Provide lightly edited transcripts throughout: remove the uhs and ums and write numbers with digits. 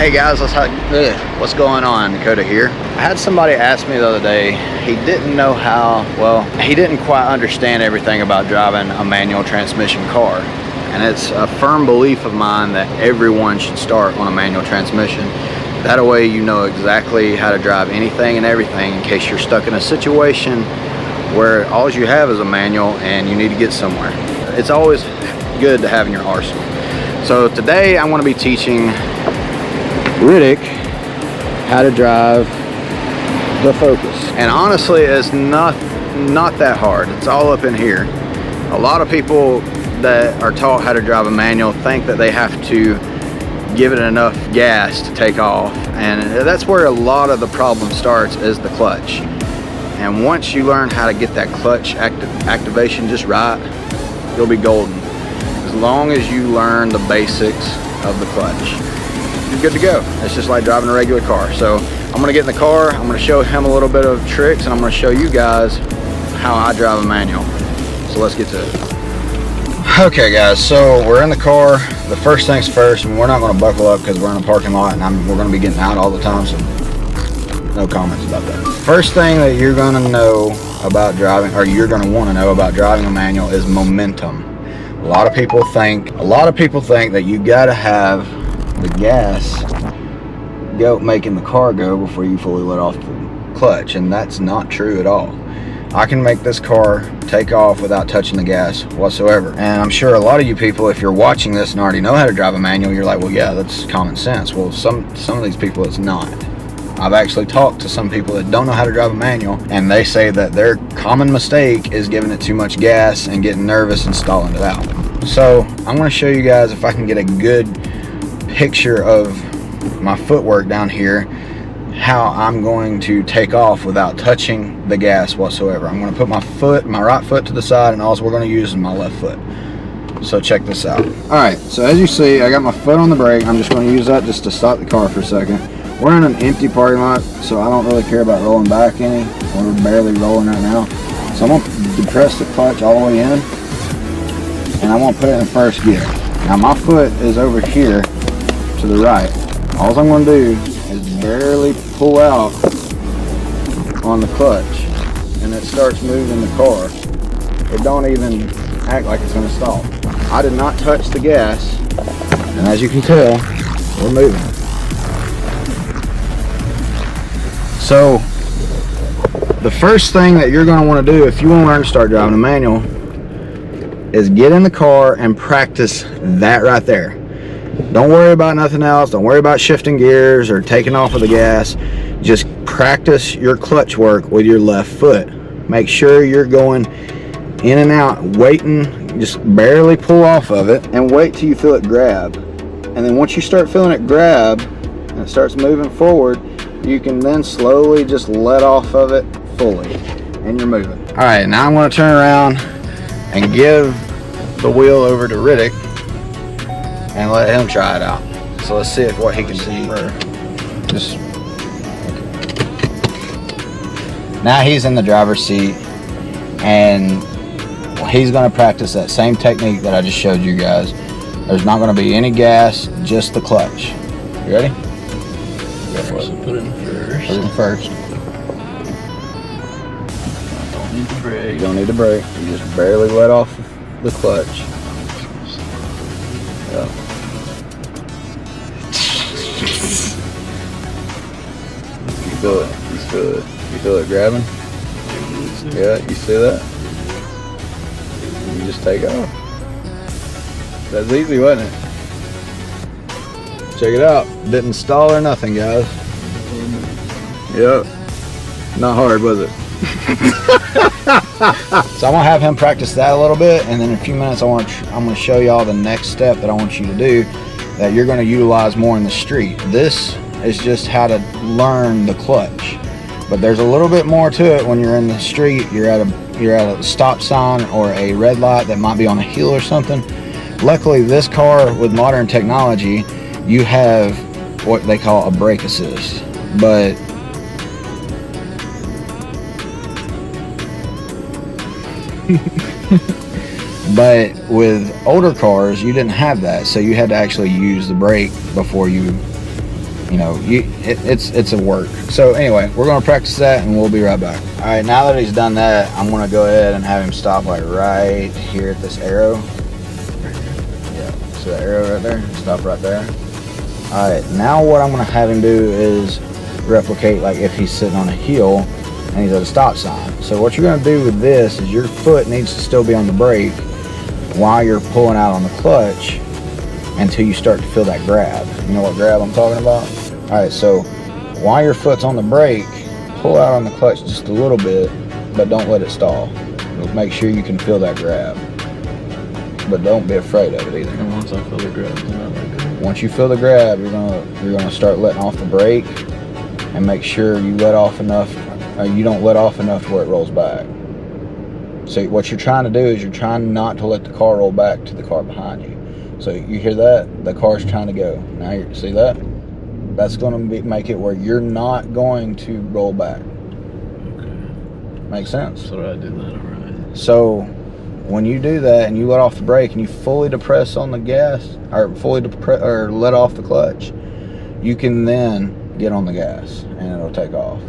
Hey guys, what's going on? Dakota here. I had somebody ask me the other day, he didn't know how, well, he didn't quite understand everything about driving a manual transmission car. And it's a firm belief of mine that everyone should start on a manual transmission. That way you know exactly how to drive anything and everything in case you're stuck in a situation where all you have is a manual and you need to get somewhere. It's always good to have in your arsenal. So today I'm going to be teaching Riddick how to drive the Focus. And honestly, it's not that hard. It's all up in here. A lot of people that are taught how to drive a manual think that they have to give it enough gas to take off, and that's where a lot of the problem starts, is the clutch. And once you learn how to get that clutch activation just right, you'll be golden. As long as you learn the basics of the clutch, you're good to go. It's just like driving a regular car. So I'm gonna get in the car, I'm gonna show him a little bit of tricks, and I'm gonna show you guys how I drive a manual. So let's get to it. Okay guys, so we're in the car. The first things first, and we're not gonna buckle up because we're in a parking lot and we're gonna be getting out all the time, so no comments about that. First thing that you're gonna know about driving, or you're gonna wanna know about driving a manual, is momentum. A lot of people think that you gotta have the gas making the car go before you fully let off the clutch, and that's not true at all. I can make this car take off without touching the gas whatsoever. And I'm sure a lot of you people, if you're watching this and already know how to drive a manual, you're like, well, yeah, that's common sense. Well, some of these people, it's not. I've actually talked to some people that don't know how to drive a manual, and they say that their common mistake is giving it too much gas and getting nervous and stalling it out. So I'm going to show you guys, if I can get a good picture of my footwork down here, how I'm going to take off without touching the gas whatsoever. I'm going to put my right foot to the side, and all we're going to use is my left foot. So check this out. Alright, so as you see, I got my foot on the brake. I'm just going to use that just to stop the car for a second. We're in an empty parking lot, so I don't really care about rolling back any. We're barely rolling right now. So I'm going to depress the clutch all the way in, and I'm going to put it in first gear. Now my foot is over here to the right. All I'm going to do is barely pull out on the clutch, and it starts moving the car. It don't even act like it's going to stop. I did not touch the gas, and as you can tell, we're moving. So the first thing that you're going to want to do if you want to learn to start driving a manual is get in the car and practice that right there. Don't worry about nothing else. Don't worry about shifting gears or taking off of the gas. Just practice your clutch work with your left foot. Make sure you're going in and out, waiting, just barely pull off of it, and wait till you feel it grab. And then once you start feeling it grab and it starts moving forward, you can then slowly just let off of it fully, and you're moving. All right, now I'm going to turn around and give the wheel over to Riddick and let him try it out. So let's see what he can see. Just now he's in the driver's seat, and he's going to practice that same technique that I just showed you guys. There's not going to be any gas, just the clutch. You ready? So put it in first. Put it in first. Don't need to brake. You don't need to brake. You just barely let off the clutch. Yeah. You feel it. You feel it. You feel it grabbing? Yeah, you see that? You just take off. That's easy, wasn't it? Check it out. Didn't stall or nothing, guys. Yep. Not hard, was it? So I'm gonna have him practice that a little bit, and then in a few minutes I'm gonna show y'all the next step that I want you to do that you're gonna utilize more in the street. This is just how to learn the clutch, but there's a little bit more to it when you're in the street. You're at a stop sign or a red light that might be on a hill or something. Luckily, this car with modern technology, you have what they call a brake assist, but but with older cars you didn't have that, so you had to actually use the brake before you you know, it's a work. So anyway, we're gonna practice that and we'll be right back. All right, now that he's done that, I'm gonna go ahead and have him stop like right here at this arrow. Yeah, see that arrow right there? Stop right there. All right, now what I'm gonna have him do is replicate like if he's sitting on a hill and he's at a stop sign. So what you're gonna do with this is your foot needs to still be on the brake while you're pulling out on the clutch until you start to feel that grab. You know what grab I'm talking about? All right, so while your foot's on the brake, pull out on the clutch just a little bit, but don't let it stall. Make sure you can feel that grab, but don't be afraid of it either. And once I feel the grab, then I let go. Once you feel the grab, you're gonna start letting off the brake, and make sure you let off enough. You don't let off enough where it rolls back. So what you're trying to do is you're trying not to let the car roll back to the car behind you. So you hear that? The car's trying to go. Now you see that? That's going to make it where you're not going to roll back. Okay. Make sense? So I do that, alright. So when you do that and you let off the brake and you fully depress on the gas, or let off the clutch, you can then get on the gas and it'll take off.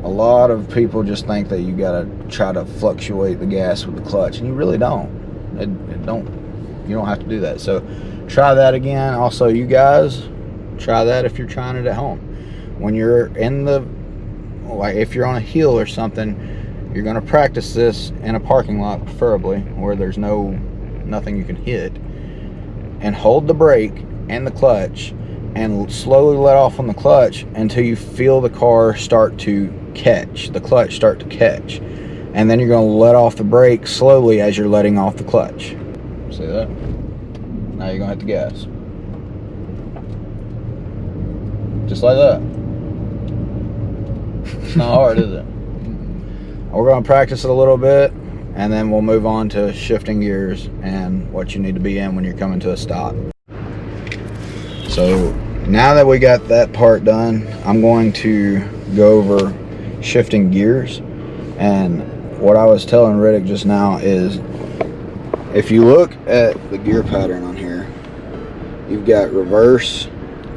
A lot of people just think that you got to try to fluctuate the gas with the clutch, and you really don't. You don't have to do that. So try that again. Also, you guys, try that if you're trying it at home. When you're in like if you're on a hill or something, you're going to practice this in a parking lot, preferably where there's nothing you can hit, and hold the brake and the clutch and slowly let off on the clutch until you feel the car start to catch, the clutch start to catch, and then you're going to let off the brake slowly as you're letting off the clutch. See that? Now you're going to hit the gas. Just like that. It's not hard, is it? We're going to practice it a little bit, and then we'll move on to shifting gears and what you need to be in when you're coming to a stop. So now that we got that part done, I'm going to go over shifting gears. And what I was telling Riddick just now is, if you look at the gear pattern on here, you've got reverse,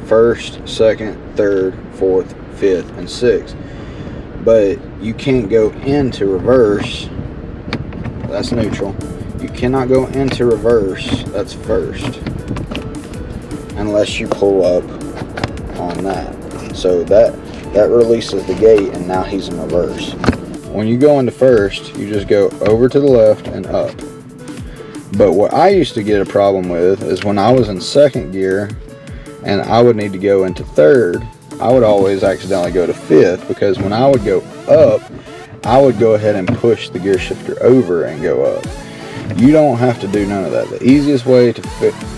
first, second, third, fourth, fifth, and sixth. But you can't go into reverse, that's neutral. You cannot go into reverse, that's first, unless you pull up on that. So that releases the gate, and now he's in reverse. When you go into first, you just go over to the left and up. But what I used to get a problem with is when I was in second gear and I would need to go into third, I would always accidentally go to fifth, because when I would go up, I would go ahead and push the gear shifter over and go up. You don't have to do none of that. The easiest way to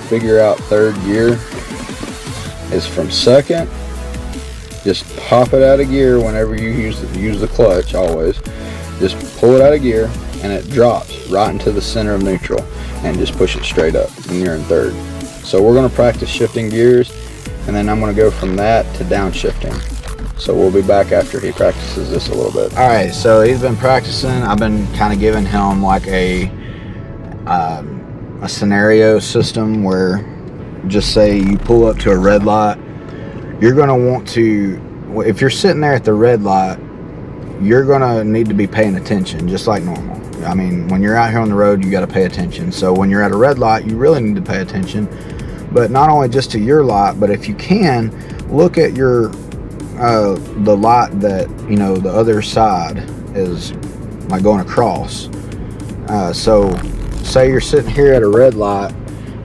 figure out third gear is from second. Just pop it out of gear whenever you use the clutch, always. Just pull it out of gear and it drops right into the center of neutral, and just push it straight up and you're in third. So we're going to practice shifting gears, and then I'm going to go from that to downshiftting. So we'll be back after he practices this a little bit. All right, so he's been practicing. I've been kind of giving him like a scenario system where, just say you pull up to a red light, you're going to want to, if you're sitting there at the red light, you're going to need to be paying attention just like normal. I mean, when you're out here on the road, you got to pay attention. So when you're at a red light, you really need to pay attention, but not only just to your light, but if you can, look at your the light that, you know, the other side is like going across. So say you're sitting here at a red light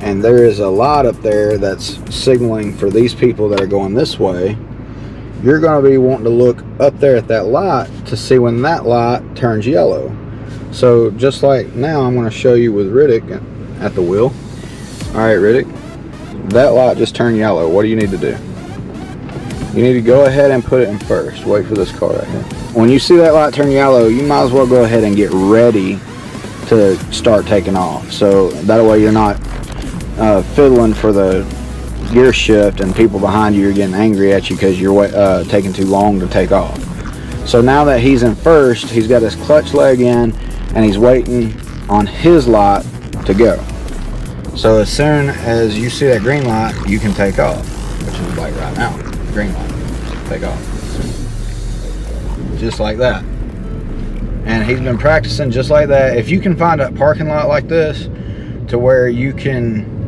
and there is a light up there that's signaling for these people that are going this way. You're going to be wanting to look up there at that light to see when that light turns yellow. So just like now, I'm going to show you with Riddick at the wheel. All right, Riddick, that light just turned yellow. What do you need to do? You need to go ahead and put it in first. Wait for this car right here. When you see that light turn yellow, you might as well go ahead and get ready to start taking off. So that way you're not fiddling for the gear shift and people behind you are getting angry at you because you're taking too long to take off. So now that he's in first, he's got his clutch leg in and he's waiting on his light to go. So as soon as you see that green light, you can take off. which is like right now, green light, take off. Just like that. And he's been practicing just like that. If you can find a parking lot like this to where you can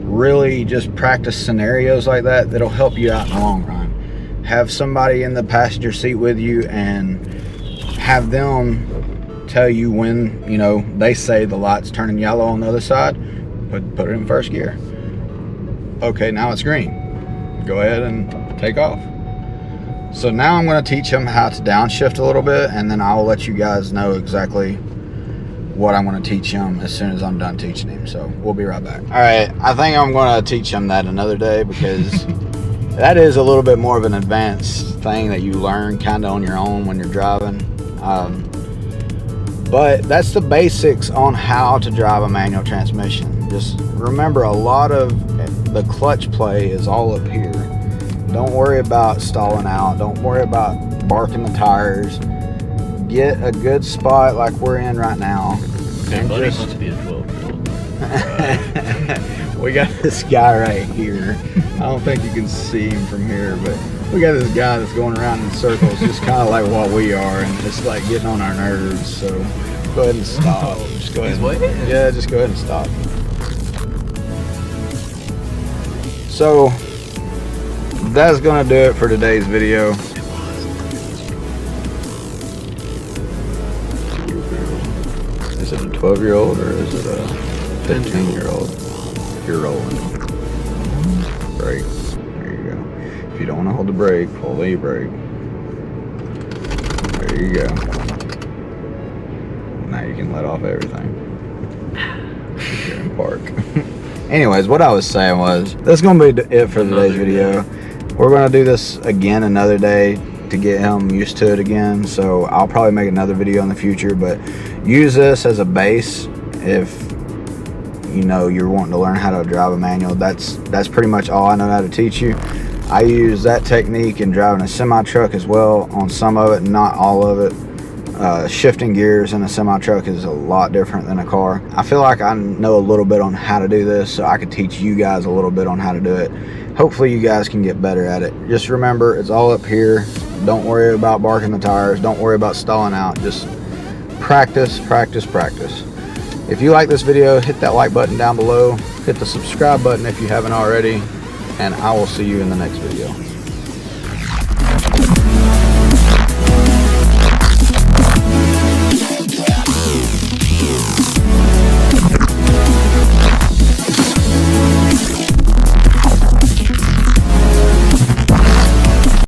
really just practice scenarios like that, that'll help you out in the long run. Have somebody in the passenger seat with you and have them tell you when, you know, they say the light's turning yellow on the other side, put it in first gear. Okay, now it's green. Go ahead and take off. So now I'm going to teach him how to downshift a little bit, and then I'll let you guys know exactly what I'm going to teach him as soon as I'm done teaching him. So we'll be right back. All right, I think I'm going to teach him that another day, because that is a little bit more of an advanced thing that you learn kind of on your own when you're driving. But that's the basics on how to drive a manual transmission. Just remember, a lot of the clutch play is all up here. Don't worry about stalling out. Don't worry about barking the tires. Get a good spot like we're in right now. Okay, buddy must be a 12-year-old. We got this guy right here. I don't think you can see him from here, but we got this guy that's going around in circles, just kind of like what we are, and it's like getting on our nerves. So go ahead and stop. Just go ahead. Yeah, just go ahead and stop. So that's gonna do it for today's video. Is it a 12-year-old or is it a 15-year-old? You're rolling. Brake. There you go. If you don't want to hold the brake, pull the brake. There you go. Now you can let off everything. You're in park. Anyways, what I was saying was, that's going to be it for today's video. We're going to do this again another day to get him used to it again. So I'll probably make another video in the future, but use this as a base if you know you're wanting to learn how to drive a manual. That's pretty much all I know how to teach you. I use that technique in driving a semi truck as well on some of it, not all of it. Shifting gears in a semi truck is a lot different than a car. I feel like I know a little bit on how to do this, so I could teach you guys a little bit on how to do it. Hopefully you guys can get better at it. Just remember, it's all up here. Don't worry about barking the tires. Don't worry about stalling out. Just practice, practice, practice. If you like this video, hit that like button down below. Hit the subscribe button if you haven't already. And I will see you in the next video.